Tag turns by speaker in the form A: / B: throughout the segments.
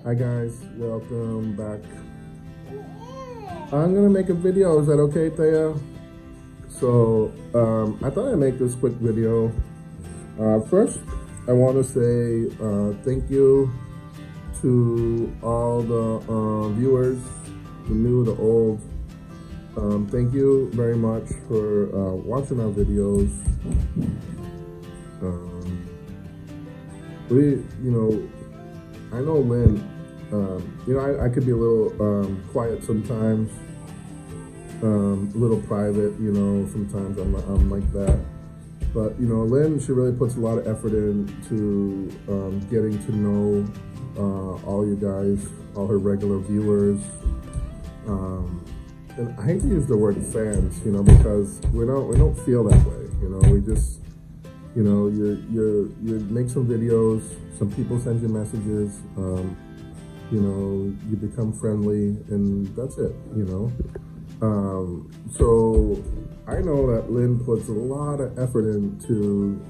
A: Hi guys, welcome back. I'm gonna make a video, is that okay, Thea? So, I thought I'd make this quick video. First, I want to say thank you to all the viewers, the new, the old. Thank you very much for watching our videos. I know Lynn, I could be a little quiet sometimes, a little private, sometimes I'm like that. But, Lynn, she really puts a lot of effort into getting to know all you guys, all her regular viewers. And I hate to use the word fans, because we don't feel that way. We just, you make some videos, some people send you messages, you become friendly, and that's it, So I know that Lynn puts a lot of effort into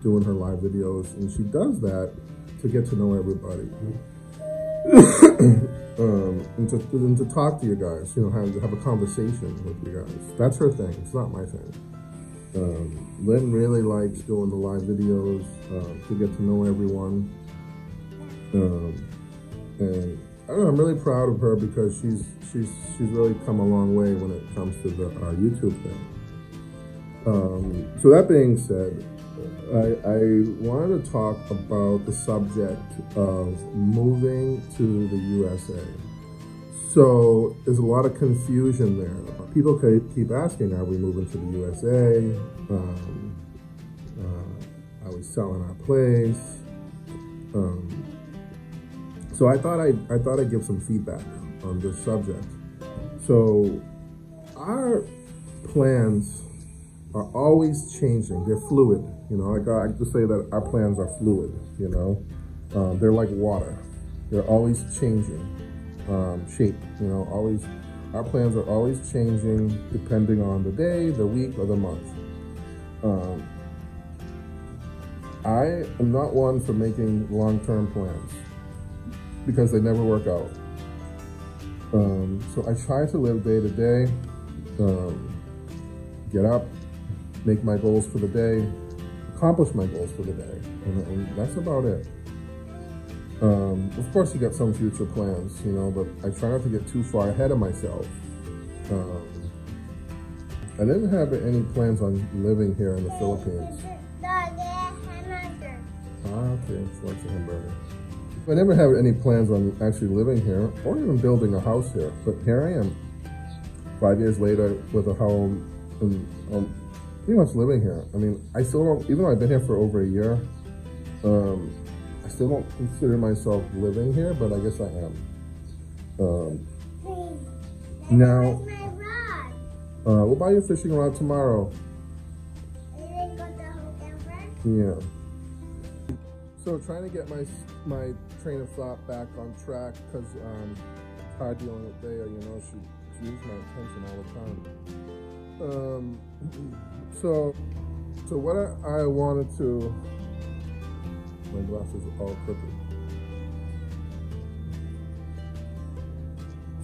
A: doing her live videos, and she does that to get to know everybody. And to talk to you guys, have a conversation with you guys. That's her thing, it's not my thing. Lynn really likes doing the live videos to get to know everyone. And I don't know, I'm really proud of her because she's really come a long way when it comes to the YouTube thing. So that being said, I wanted to talk about the subject of moving to the USA. So there's a lot of confusion there. People keep asking, are we moving to the USA? Are we selling our place? So I thought I'd give some feedback on this subject. So our plans are always changing. They're fluid. I like to say that our plans are fluid. They're like water. They're always changing shape. Always. Our plans are always changing depending on the day, the week, or the month. I am not one for making long-term plans because they never work out. So I try to live day to day, get up, make my goals for the day, accomplish my goals for the day, and that's about it. Of course, you got some future plans, but I try not to get too far ahead of myself. I didn't have any plans on living here in the Philippines. Okay, so that's a hamburger. I never had any plans on actually living here or even building a house here, but here I am, 5 years later with a home and pretty much living here. I mean, I still don't, even though I've been here for over a year, I still don't consider myself living here, but I guess I am. Now, we'll buy you a fishing rod tomorrow. Yeah. So trying to get my train of thought back on track because it's hard dealing with Thea, she needs my attention all the time. So what I wanted to, my glasses are all crooked.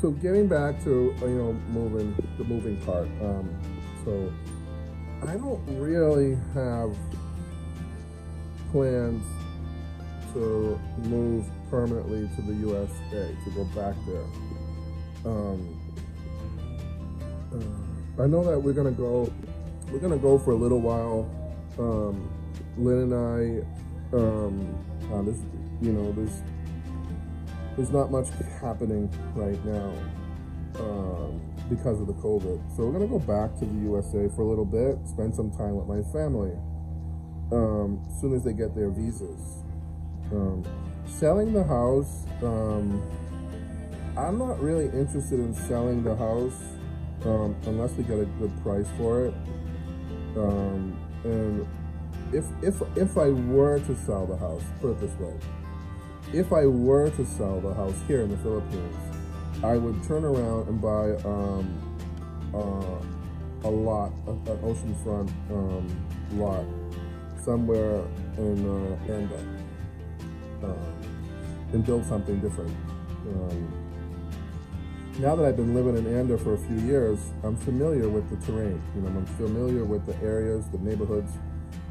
A: So getting back to the moving part. So I don't really have plans to move permanently to the USA, to go back there. I know that we're gonna go for a little while. Lynn and I, there's not much happening right now because of the COVID. So we're gonna go back to the USA for a little bit, spend some time with my family. As soon as they get their visas. Selling the house, I'm not really interested in selling the house unless we get a good price for it. And if I were to sell the house, put it this way, if I were to sell the house here in the Philippines, I would turn around and buy a lot, an oceanfront lot somewhere in Anda. and build something different. Now that I've been living in Anda for a few years, I'm familiar with the terrain. I'm familiar with the areas, the neighborhoods.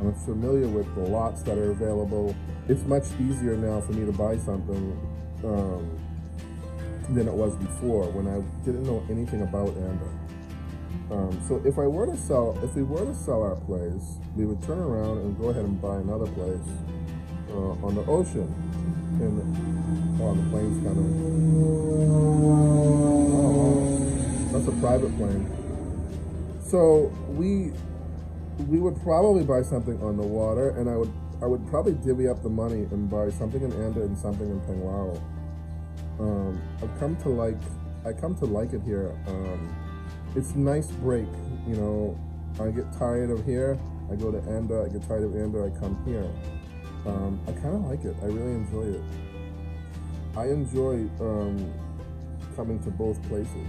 A: I'm familiar with the lots that are available. It's much easier now for me to buy something than it was before when I didn't know anything about Anda. So if we were to sell our place, we would turn around and go ahead and buy another place on the ocean. And the plane's kind of, that's a private plane. So we would probably buy something on the water, and I would probably divvy up the money and buy something in Anda and something in Penglao. I come to like it here. It's a nice break, I get tired of here, I go to Anda, I get tired of Anda, I come here. I kind of like it. I really enjoy it. I enjoy coming to both places.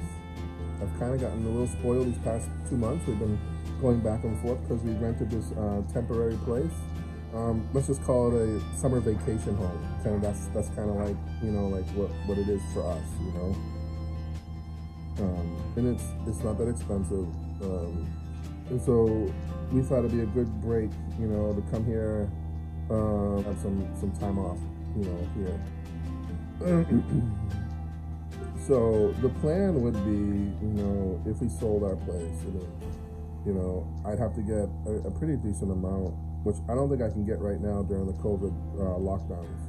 A: I've kind of gotten a little spoiled these past 2 months. We've been going back and forth because we rented this temporary place. Let's just call it a summer vacation home. Kind of that's kind of like like what it is for us, and it's not that expensive. And so we thought it'd be a good break, to come here. Have some time off, here. So the plan would be, if we sold our place, I'd have to get a pretty decent amount, which I don't think I can get right now during the COVID lockdowns.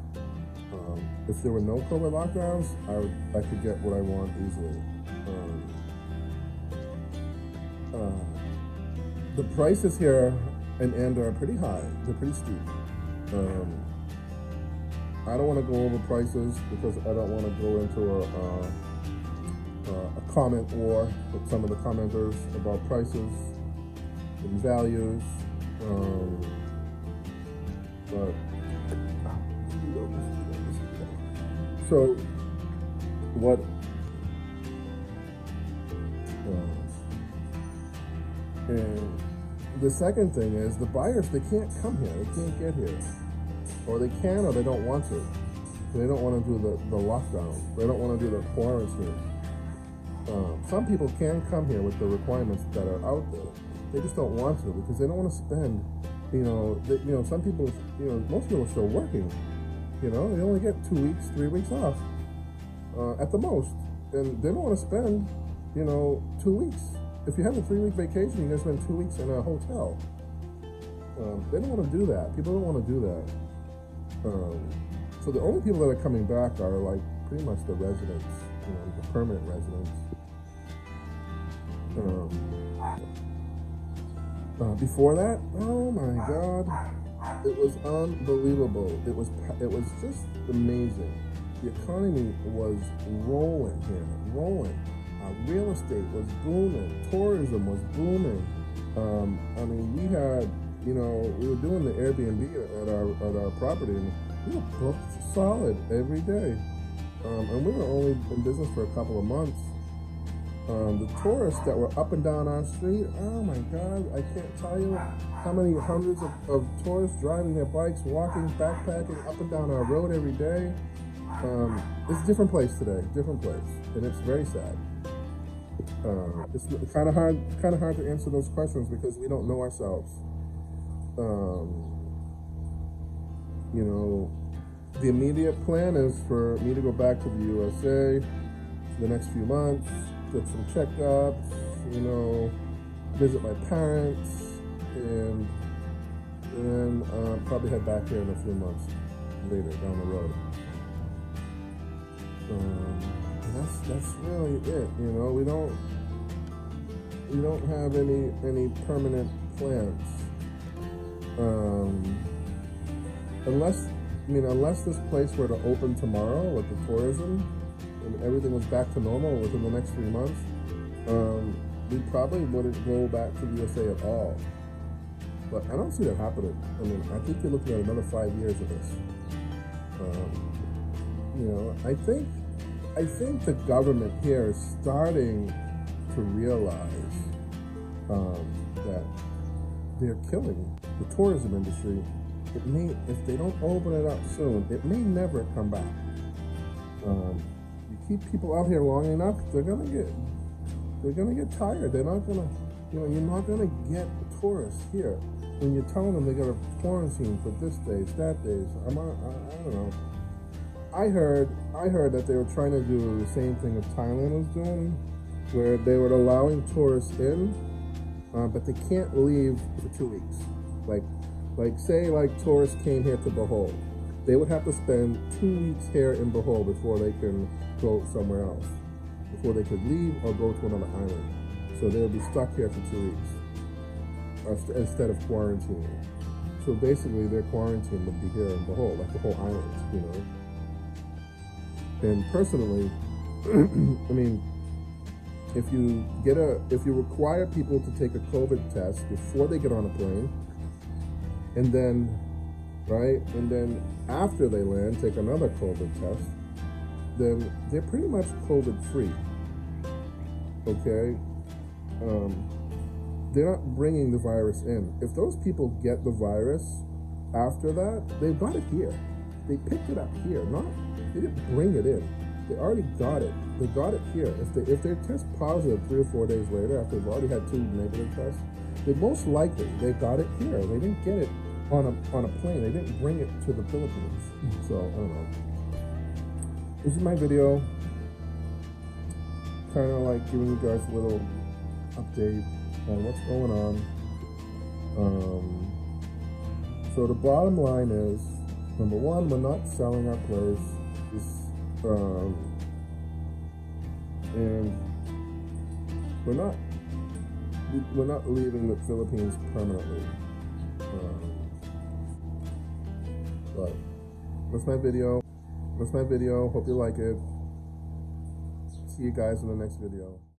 A: If there were no COVID lockdowns, I could get what I want easily. The prices here in Anda are pretty high. They're pretty steep. I don't want to go over prices because I don't want to go into a comment war with some of the commenters about prices and values. So what? And the second thing is the buyers, they can't come here. They can't get here. Or they can, or they don't want to. They don't want to do the lockdown. They don't want to do the quarantine. Some people can come here with the requirements that are out there. They just don't want to because they don't want to spend, some people, most people are still working. They only get 2 weeks, 3 weeks off at the most. And they don't want to spend, 2 weeks. If you have a 3-week vacation, you're going to spend 2 weeks in a hotel. They don't want to do that. People don't want to do that. So the only people that are coming back are like pretty much the residents, the permanent residents. Before that, oh my God, it was unbelievable. It was just amazing. The economy was rolling here, rolling. Real estate was booming. Tourism was booming. We had, we were doing the Airbnb at our property, and we were booked solid every day. And we were only in business for a couple of months. The tourists that were up and down our street, oh my God, I can't tell you how many hundreds of tourists driving their bikes, walking, backpacking up and down our road every day. It's a different place today, different place, and it's very sad. It's kind of hard to answer those questions because we don't know ourselves. The immediate plan is for me to go back to the USA for the next few months, get some checkups, visit my parents, and then probably head back here in a few months later down the road. That's really it. We don't have any permanent plans. Unless this place were to open tomorrow with the tourism and everything was back to normal within the next 3 months, we probably wouldn't go back to the USA at all. But I don't see that happening. I think you're looking at another 5 years of this. I think the government here is starting to realize that they're killing the tourism industry. If they don't open it up soon, it may never come back. You keep people out here long enough, they're gonna get tired. They're not gonna, you're not gonna get tourists here when you're telling them they gotta quarantine for this days, that days. I don't know. I heard that they were trying to do the same thing that Thailand was doing, where they were allowing tourists in, but they can't leave for 2 weeks. Like say tourists came here to Bohol, they would have to spend 2 weeks here in Bohol before they can go somewhere else, before they could leave or go to another island. So they would be stuck here for 2 weeks instead of quarantining. So basically their quarantine would be here in Bohol, like the whole island, And personally, I mean, if you require people to take a COVID test before they get on a plane, and then after they land, take another COVID test, then they're pretty much COVID free, okay? They're not bringing the virus in. If those people get the virus after that, they got it here. They picked it up here, they didn't bring it in. They already got it. They got it here. If they test positive 3 or 4 days later, after they've already had 2 negative tests, they most likely, they got it here. They didn't get it on a plane. They didn't bring it to the Philippines. So, I don't know. This is my video. Kind of like giving you guys a little update on what's going on. So the bottom line is, number one, we're not selling our place. And we're not leaving the Philippines permanently. But that's my video. Hope you like it. See you guys in the next video.